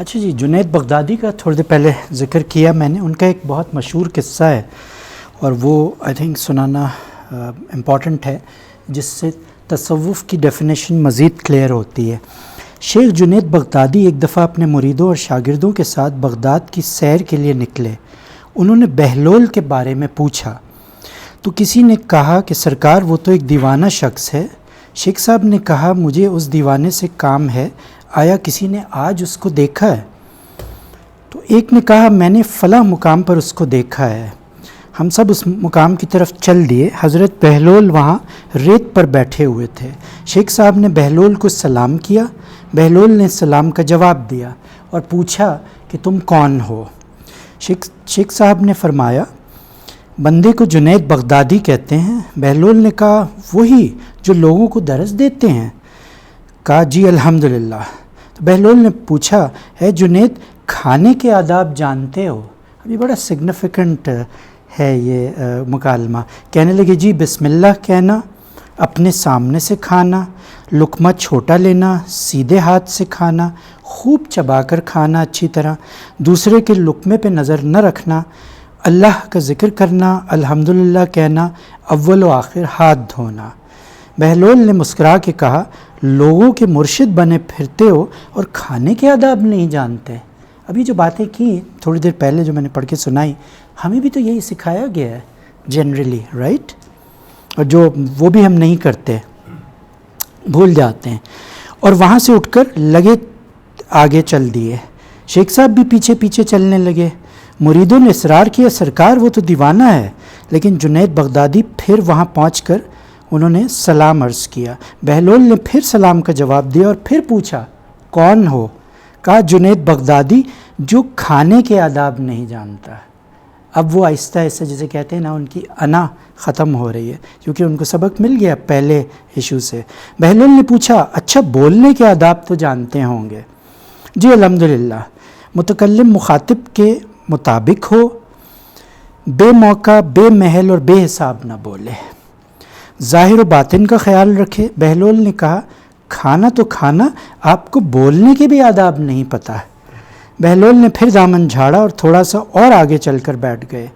اچھا جی، جنید بغدادی کا تھوڑی دیر پہلے ذکر کیا میں نے. ان کا ایک بہت مشہور قصہ ہے اور وہ آئی تھنک سنانا امپورٹنٹ ہے، جس سے تصوف کی ڈیفینیشن مزید کلیئر ہوتی ہے. شیخ جنید بغدادی ایک دفعہ اپنے مریدوں اور شاگردوں کے ساتھ بغداد کی سیر کے لیے نکلے. انہوں نے بہلول کے بارے میں پوچھا تو کسی نے کہا کہ سرکار وہ تو ایک دیوانہ شخص ہے. شیخ صاحب نے کہا مجھے اس دیوانے سے کام ہے، آیا کسی نے آج اس کو دیکھا ہے؟ تو ایک نے کہا میں نے فلاں مقام پر اس کو دیکھا ہے. ہم سب اس مقام کی طرف چل دیے. حضرت بہلول وہاں ریت پر بیٹھے ہوئے تھے. شیخ صاحب نے بہلول کو سلام کیا. بہلول نے سلام کا جواب دیا اور پوچھا کہ تم کون ہو؟ شیخ صاحب نے فرمایا بندے کو جنید بغدادی کہتے ہیں. بہلول نے کہا وہی جو لوگوں کو درس دیتے ہیں؟ کہا جی الحمدللہ. تو بہلول نے پوچھا اے جنید کھانے کے آداب جانتے ہو؟ ابھی بڑا سگنیفیکنٹ ہے یہ مکالمہ. کہنے لگے جی بسم اللہ کہنا، اپنے سامنے سے کھانا، لقمہ چھوٹا لینا، سیدھے ہاتھ سے کھانا، خوب چبا کر کھانا اچھی طرح، دوسرے کے لقمے پہ نظر نہ رکھنا، اللہ کا ذکر کرنا، الحمدللہ کہنا، اول و آخر ہاتھ دھونا. بہلول نے مسکرا کے کہا لوگوں کے مرشد بنے پھرتے ہو اور کھانے کے آداب نہیں جانتے. ابھی جو باتیں کی تھوڑی دیر پہلے جو میں نے پڑھ کے سنائی، ہمیں بھی تو یہی سکھایا گیا ہے جنرلی، رائٹ؟ اور جو وہ بھی ہم نہیں کرتے، بھول جاتے ہیں. اور وہاں سے اٹھ کر لگے آگے چل دیے. شیخ صاحب بھی پیچھے پیچھے چلنے لگے. مریدوں نے اصرار کیا سرکار وہ تو دیوانہ ہے. لیکن جنید بغدادی پھر وہاں پہنچ کر انہوں نے سلام عرض کیا. بہلول نے پھر سلام کا جواب دیا اور پھر پوچھا کون ہو؟ کہا جنید بغدادی جو کھانے کے آداب نہیں جانتا. اب وہ آہستہ آہستہ جسے کہتے ہیں نا، ان کی انا ختم ہو رہی ہے کیونکہ ان کو سبق مل گیا پہلے ایشو سے. بہلول نے پوچھا اچھا بولنے کے آداب تو جانتے ہوں گے؟ جی الحمدللہ. متکلم مخاطب کے مطابق ہو، بے موقع بے محل اور بے حساب نہ بولے، ظاہر و باطن کا خیال رکھے. بہلول نے کہا کھانا تو کھانا، آپ کو بولنے کے بھی آداب نہیں پتہ. بہلول نے پھر دامن جھاڑا اور تھوڑا سا اور آگے چل کر بیٹھ گئے.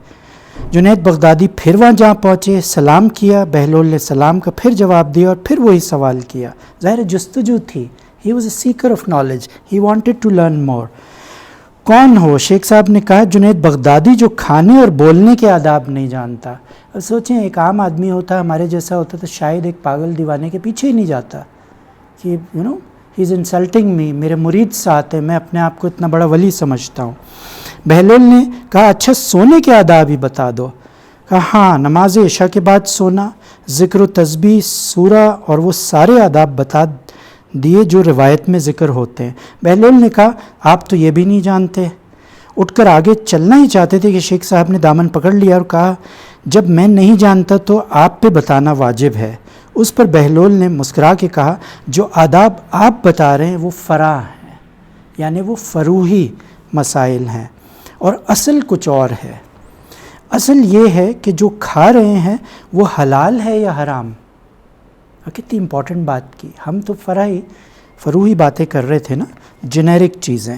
جنید بغدادی پھر وہاں جہاں پہنچے سلام کیا. بہلول نے سلام کا پھر جواب دیا اور پھر وہی سوال کیا. ظاہر جستجو تھی. He was a seeker of knowledge, he wanted to learn more. کون ہو؟ شیخ صاحب نے کہا جنید بغدادی جو کھانے اور بولنے کے آداب نہیں جانتا. اب سوچیں ایک عام آدمی ہوتا ہمارے جیسا ہوتا تو شاید ایک پاگل دیوانے کے پیچھے ہی نہیں جاتا کہ ہی از انسلٹنگ می، میرے مرید ساتھ ہے، میں اپنے آپ کو اتنا بڑا ولی سمجھتا ہوں. بہلول نے کہا اچھا سونے کے آداب ہی بتا دو. کہا ہاں نماز عشاء کے بعد سونا، ذکر و تسبیح، سورہ اور وہ سارے آداب بتا دیے جو روایت میں ذکر ہوتے ہیں. بہلول نے کہا آپ تو یہ بھی نہیں جانتے. اٹھ کر آگے چلنا ہی چاہتے تھے کہ شیخ صاحب نے دامن پکڑ لیا اور کہا جب میں نہیں جانتا تو آپ پہ بتانا واجب ہے. اس پر بہلول نے مسکرا کے کہا جو آداب آپ بتا رہے ہیں وہ فرع ہیں، یعنی وہ فروعی مسائل ہیں، اور اصل کچھ اور ہے. اصل یہ ہے کہ جو کھا رہے ہیں وہ حلال ہے یا حرام. کتنی امپورٹنٹ بات کی. ہم تو فروعی باتیں کر رہے تھے نا، جنیرک چیزیں،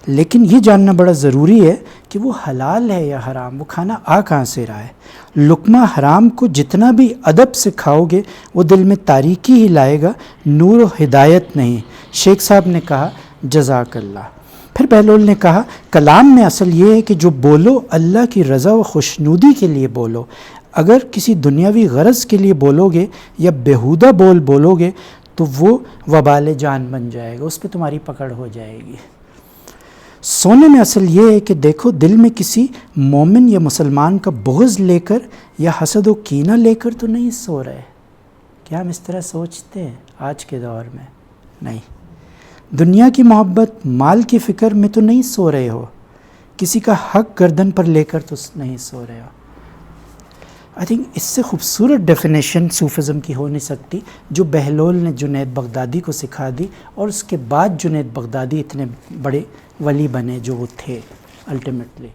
لیکن یہ جاننا بڑا ضروری ہے کہ وہ حلال ہے یا حرام. وہ کھانا آ کہاں سے رہا ہے. لقمہ حرام کو جتنا بھی ادب سے کھاؤ گے وہ دل میں تاریکی ہی لائے گا، نور و ہدایت نہیں. شیخ صاحب نے کہا جزاک اللہ. پھر بہلول نے کہا کلام میں اصل یہ ہے کہ جو بولو اللہ کی رضا و خوشنودی کے لیے بولو. اگر کسی دنیاوی غرض کے لیے بولو گے یا بیہودہ بولو گے تو وہ وبال جان بن جائے گا، اس پہ تمہاری پکڑ ہو جائے گی. سونے میں اصل یہ ہے کہ دیکھو دل میں کسی مومن یا مسلمان کا بغض لے کر یا حسد و کینہ لے کر تو نہیں سو رہے. کیا ہم اس طرح سوچتے ہیں آج کے دور میں؟ نہیں. دنیا کی محبت، مال کی فکر میں تو نہیں سو رہے ہو. کسی کا حق گردن پر لے کر تو نہیں سو رہے ہو. آئی تھنک اس سے خوبصورت ڈیفینیشن صوفزم کی ہو نہیں سکتی جو بہلول نے جنید بغدادی کو سکھا دی، اور اس کے بعد جنید بغدادی اتنے بڑے ولی بنے جو وہ تھے الٹیمیٹلی.